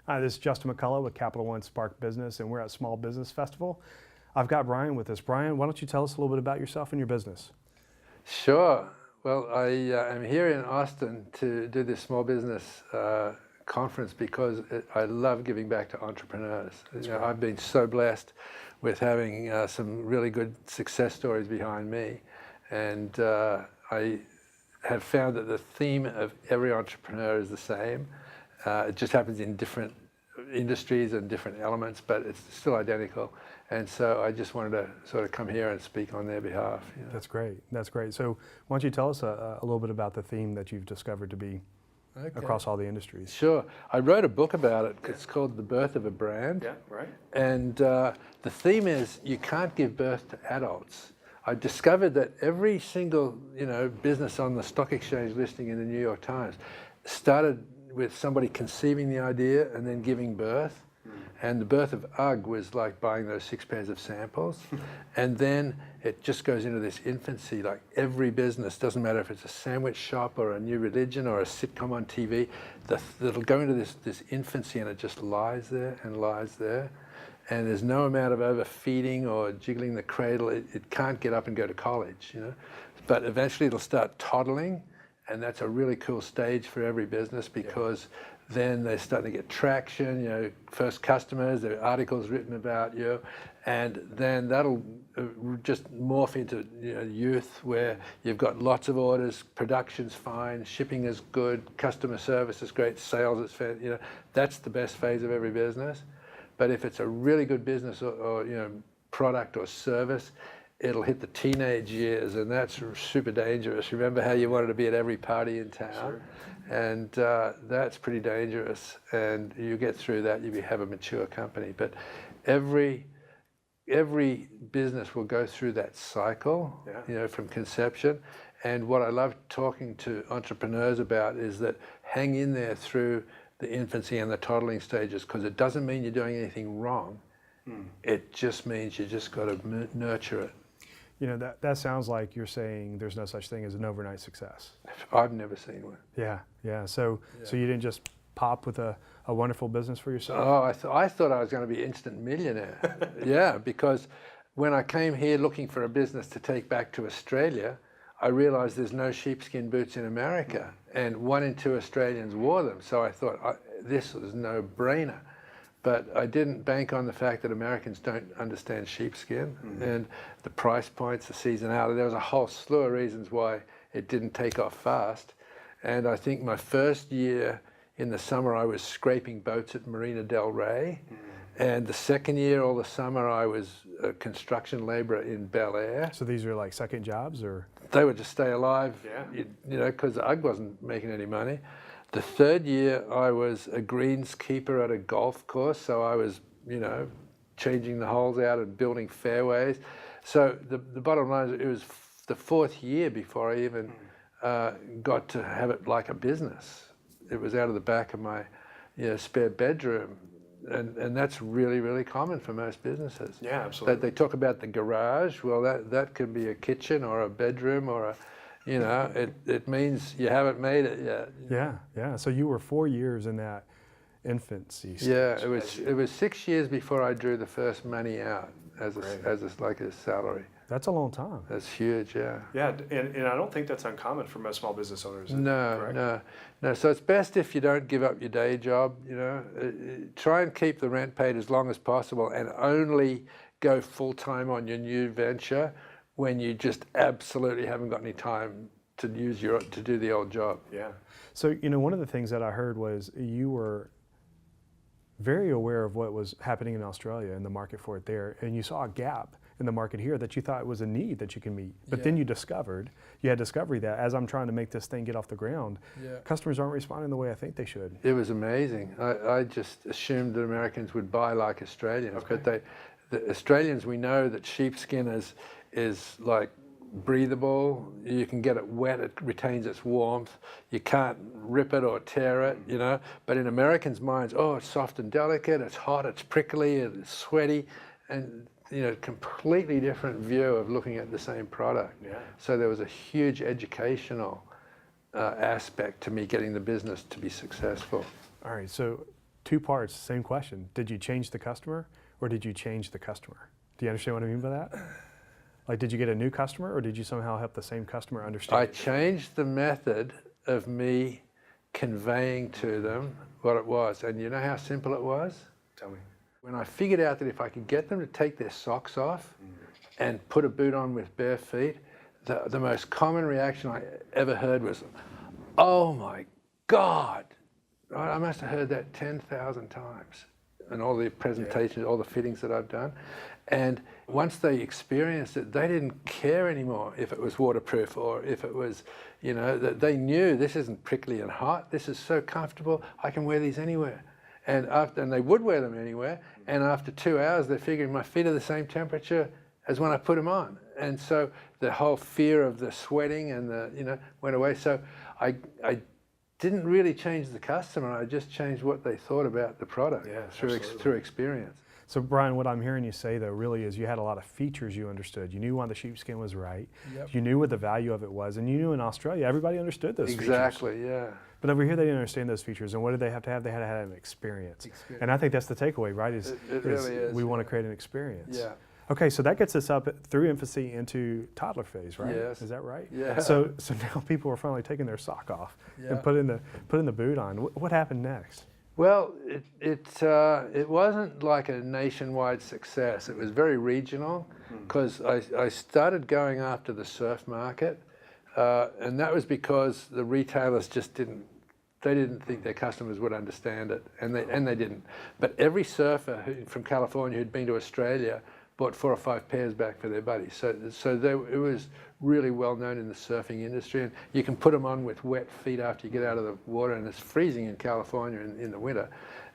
Hi, this is Justin McCullough with Capital One Spark Business, and we're at Small Business Festival. I've got Brian with us. Brian, why don't you tell us a little bit about yourself and your business? Sure. Well, I am here in Austin to do this small business conference because I love giving back to entrepreneurs. I've been so blessed with having some really good success stories behind me, and I have found that the theme of every entrepreneur is the same. It just happens in different industries and different elements, but it's still identical. And so I just wanted to sort of come here and speak on their behalf. That's great. That's great. So why don't you tell us a little bit about the theme that you've discovered to be across all the industries? Sure. I wrote a book about it. It's called The Birth of a Brand. Yeah, right. And the theme is you can't give birth to adults. I discovered that every single business on the stock exchange listing in the New York Times started with somebody conceiving the idea and then giving birth. And the birth of UGG was like buying those 6 pairs of samples. And then it just goes into this infancy, like every business, doesn't matter if it's a sandwich shop or a new religion or a sitcom on TV, it'll go into this infancy, and it just lies there and lies there. And there's no amount of overfeeding or jiggling the cradle. It can't get up and go to college, But eventually it'll start toddling, and that's a really cool stage for every business because then they're starting to get traction, first customers, there are articles written about you, and then that'll just morph into youth, where you've got lots of orders, production's fine, shipping is good, customer service is great, sales is fair, that's the best phase of every business. But if it's a really good business or product or service, it'll hit the teenage years, and that's super dangerous. Remember how you wanted to be at every party in town? Sure. And that's pretty dangerous. And you get through that, you have a mature company. But every business will go through that cycle, from conception. And what I love talking to entrepreneurs about is that hang in there through the infancy and the toddling stages, because it doesn't mean you're doing anything wrong. It just means you just got to nurture it. That sounds like you're saying there's no such thing as an overnight success. I've never seen one. Yeah. So you didn't just pop with a wonderful business for yourself? Oh, I thought I was going to be instant millionaire. Yeah, because when I came here looking for a business to take back to Australia, I realized there's no sheepskin boots in America, and 1 in 2 Australians wore them. So I thought this was no brainer. But I didn't bank on the fact that Americans don't understand sheepskin and the price points, the seasonality. There was a whole slew of reasons why it didn't take off fast. And I think my first year in the summer, I was scraping boats at Marina Del Rey. And the second year, all the summer, I was a construction laborer in Bel Air. So these are like second jobs, or? They would just stay alive, because UGG wasn't making any money. The third year, I was a greenskeeper at a golf course, so I was, changing the holes out and building fairways. So the bottom line is, it was the 4th year before I even got to have it like a business. It was out of the back of my spare bedroom, and that's really, really common for most businesses. Yeah, absolutely. They talk about the garage. Well, that could be a kitchen or a bedroom or a it means you haven't made it yet. Yeah. So you were 4 years in that infancy stage. Yeah, it was 6 years before I drew the first money out as a salary. That's a long time. That's huge, yeah. Yeah, and I don't think that's uncommon for most small business owners. No. So it's best if you don't give up your day job. Try and keep the rent paid as long as possible, and only go full time on your new venture when you just absolutely haven't got any time to do the old job. Yeah. So, one of the things that I heard was you were very aware of what was happening in Australia and the market for it there, and you saw a gap in the market here that you thought was a need that you can meet. But then you had discovery that as I'm trying to make this thing get off the ground, customers aren't responding the way I think they should. It was amazing. I just assumed that Americans would buy like Australians, but the Australians, we know that sheepskin is like breathable. You can get it wet, it retains its warmth. You can't rip it or tear it, But in Americans' minds, it's soft and delicate, it's hot, it's prickly, it's sweaty, and completely different view of looking at the same product. Yeah. So there was a huge educational aspect to me getting the business to be successful. All right, so two parts, same question. Did you change the customer or did you change the customer? Do you understand what I mean by that? Like, did you get a new customer or did you somehow help the same customer understand? I changed the method of me conveying to them what it was. And you know how simple it was? Tell me. When I figured out that if I could get them to take their socks off and put a boot on with bare feet, the most common reaction I ever heard was, "Oh my God." Right? I must have heard that 10,000 times in all the presentations, all the fittings that I've done. And once they experienced it, they didn't care anymore if it was waterproof or if it was, you know, that they knew this isn't prickly and hot. This is so comfortable. I can wear these anywhere. And they would wear them anywhere. And after 2 hours, they're figuring my feet are the same temperature as when I put them on. And so the whole fear of the sweating and the, you know, went away. So I didn't really change the customer. I just changed what they thought about the product through experience. So Brian, what I'm hearing you say though really is you had a lot of features you understood. You knew why the sheepskin was right. Yep. You knew what the value of it was, and you knew in Australia everybody understood those features. Exactly, yeah. But over here they didn't understand those features, and what did they have to have? They had to have an experience. And I think that's the takeaway, right? It really is. We want to create an experience. Yeah. Okay, so that gets us up through infancy into toddler phase, right? Yes. Is that right? Yeah. So now people are finally taking their sock off and putting the boot on. What happened next? Well, it wasn't like a nationwide success. It was very regional because I started going after the surf market, and that was because the retailers just didn't think their customers would understand it, and they didn't. But every surfer from California who'd been to Australia bought 4 or 5 pairs back for their buddies. So it was really well known in the surfing industry, and you can put them on with wet feet after you get out of the water, and it's freezing in California in the winter.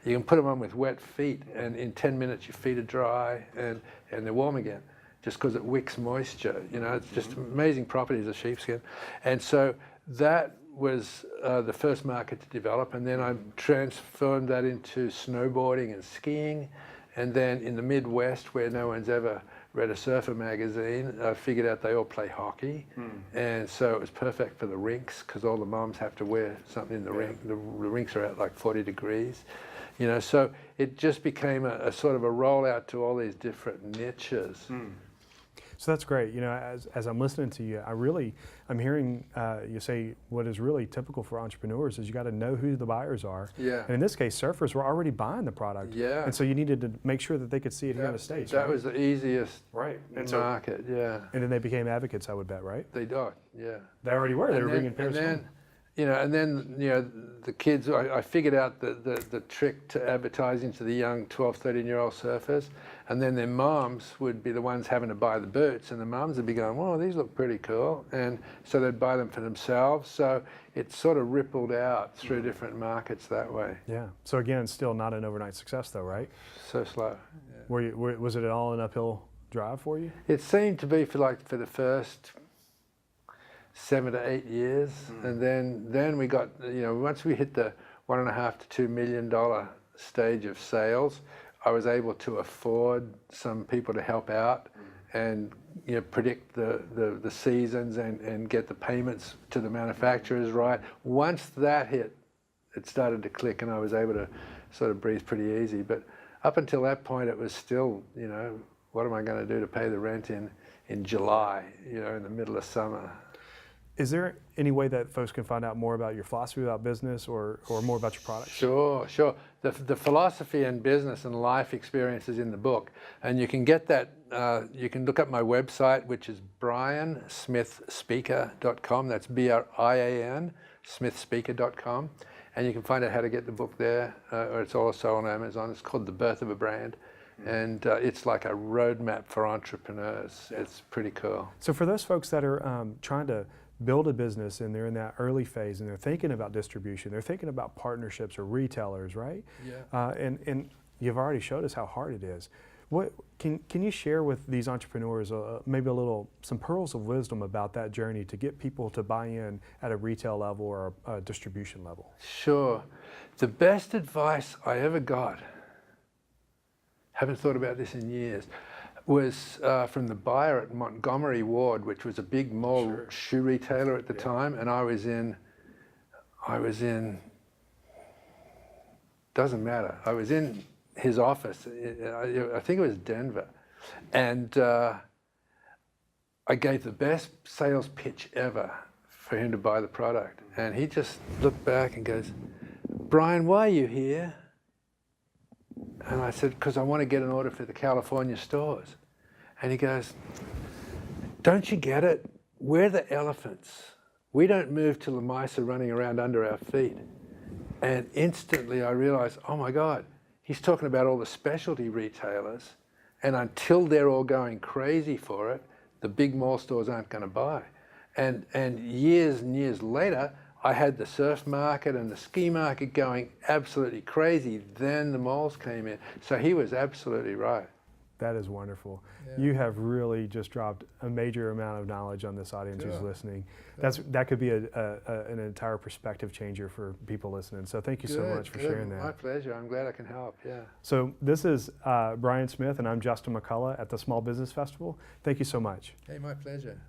You can put them on with wet feet, and in 10 minutes your feet are dry and they're warm again, just because it wicks moisture. You know, it's just amazing properties of sheepskin. And so that was the first market to develop, and then I transformed that into snowboarding and skiing. And then in the Midwest, where no one's ever read a surfer magazine, I figured out they all play hockey. And so it was perfect for the rinks, because all the moms have to wear something in the rink. The rinks are at like 40 degrees. You know, so it just became a sort of a rollout to all these different niches. So that's great. You know, as I'm listening to you, I'm hearing you say what is really typical for entrepreneurs is you got to know who the buyers are. Yeah. And in this case, surfers were already buying the product. Yeah. And so you needed to make sure that they could see it here in the States. That was the easiest and market, yeah. And then they became advocates, I would bet, right? They did, yeah. They already were. They were bringing pairs home. And then the kids, I figured out the trick to advertising to the young 12, 13-year-old surfers, and then their moms would be the ones having to buy the boots, and the moms would be going, "Well, these look pretty cool," and so they'd buy them for themselves. So it sort of rippled out through different markets that way. Yeah. So again, still not an overnight success though, right? So slow. Yeah. Was it all an uphill drive for you? It seemed to be for the first 7 to 8 years, and then we got, you know, once we hit the $1.5 to $2 million stage of sales, I was able to afford some people to help out and, you know, predict the seasons and get the payments to the manufacturers right. Once that hit, it started to click, and I was able to sort of breathe pretty easy. But up until that point, it was still, you know, what am I going to do to pay the rent in July, you know, in the middle of summer? Is there any way that folks can find out more about your philosophy about business or more about your products? Sure. The philosophy and business and life experiences in the book. And you can get that, you can look up my website, which is briansmithspeaker.com. That's BRIAN, smithspeaker.com. And you can find out how to get the book there, or it's also on Amazon. It's called The Birth of a Brand. And it's like a roadmap for entrepreneurs. It's pretty cool. So for those folks that are trying to build a business and they're in that early phase and they're thinking about distribution, they're thinking about partnerships or retailers, right? Yeah. And you've already showed us how hard it is. What can you share with these entrepreneurs maybe some pearls of wisdom about that journey to get people to buy in at a retail level or a distribution level? Sure. The best advice I ever got, haven't thought about this in years, was from the buyer at Montgomery Ward, which was a big mall shoe retailer at the time, and I was in doesn't matter. I was in his office, I think it was Denver, and I gave the best sales pitch ever for him to buy the product. And he just looked back and goes, "Brian, why are you here?" And I said, "Because I want to get an order for the California stores." And he goes, "Don't you get it? We're the elephants. We don't move till the mice are running around under our feet." And instantly I realized, oh my God, he's talking about all the specialty retailers, and until they're all going crazy for it, the big mall stores aren't going to buy. And years and years later, I had the surf market and the ski market going absolutely crazy. Then the malls came in. So he was absolutely right. That is wonderful. Yeah. You have really just dropped a major amount of knowledge on this audience who's listening. That could be an entire perspective changer for people listening. So thank you so much for sharing that. My pleasure. I'm glad I can help. Yeah. So this is Brian Smith, and I'm Justin McCullough at the Small Business Festival. Thank you so much. Hey, my pleasure.